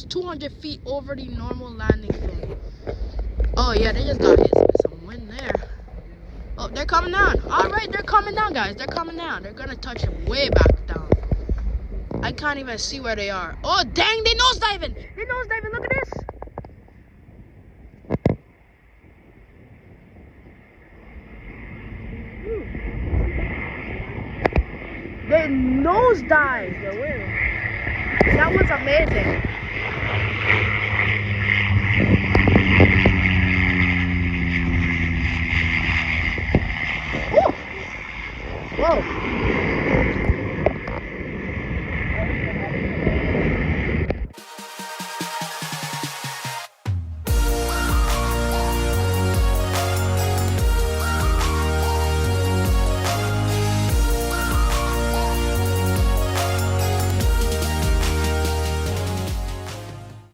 almost 200 feet over the normal landing zone. Oh yeah, they just got hit with some wind there. Oh, they're coming down. All right, they're coming down, guys. They're coming down. They're gonna touch him way back down. I can't even see where they are. Oh dang, they nosediving. They nosediving. Look at this. They nosedived. That was amazing. Whoa.